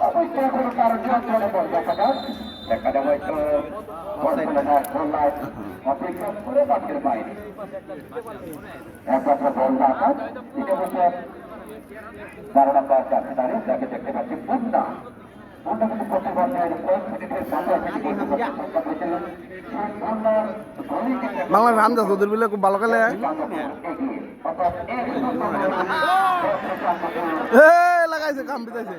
অবশ্যই কোনো কারণ নিয়ন্ত্রণে পড়বে সেখানে হয়তো অপেক্ষা করে বাঁধের বাইরে একমাত্র বল আঘাত 3 বছর 12 নম্বর চাকরিদারি যাকে দেখতে পাচ্ছি পূর্ণা কিন্তু প্রতিবন্ধের কয়েক মিনিটের বাংলা রামদাস ওদের বলে খুব ভালো খেলে লাগাইছে কাম পিতাইছে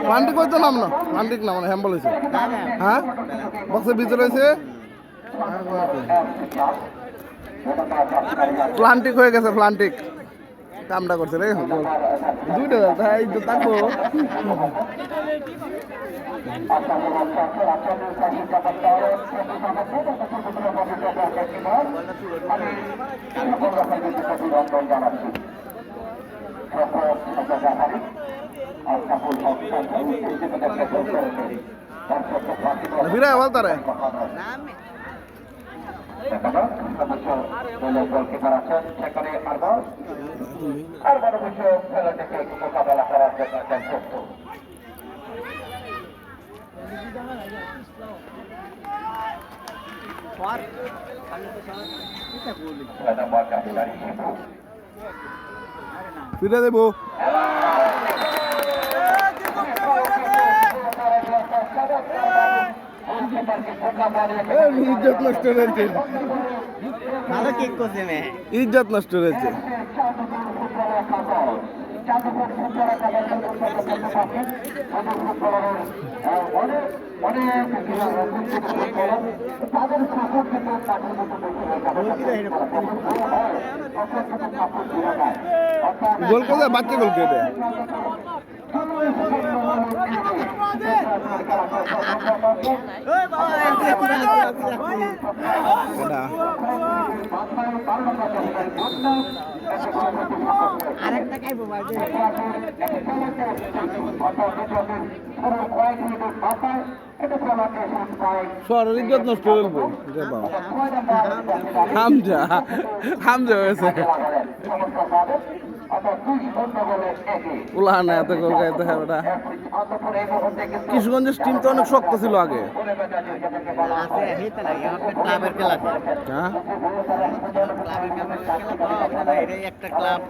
প্লান্টিক হয়তো নাম না প্লান্টিক নাম না হ্যাম্বল হয়েছে হ্যাঁ বক্সের ভিতরে হয়েছে প্লান্টিক হয়ে গেছে প্লান্টিক কামটা করছে রে দুইটা তাই তো থাকবো বিরায় বলতারে গোলকিপার আছেন সেখানে আর বড় বিষয় খেলাটাকে মোকাবেলা করার জন্য প্রস্তুত ফিরে দেবো ইজ্জত নষ্ট হয়েছে ভালো কিক করছে মে ইজ্জত নষ্ট হয়েছে গোল করে বাচ্চা গোল করে দেয় আরেকটা খাইবো ভাই শহরের ইজ্জত নষ্ট করবো হামজা হামজা হয়েছে উলাহানা এত গোল গাইতে হবে ওটা কিশোরগঞ্জের টিম তো অনেক শক্ত ছিল আগে ক্লাবের খেলা হ্যাঁ একটা ক্লাব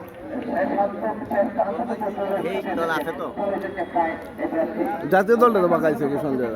দল আছে তো জাতীয় দলটা তো বাঁকাইছে কিশোরগঞ্জের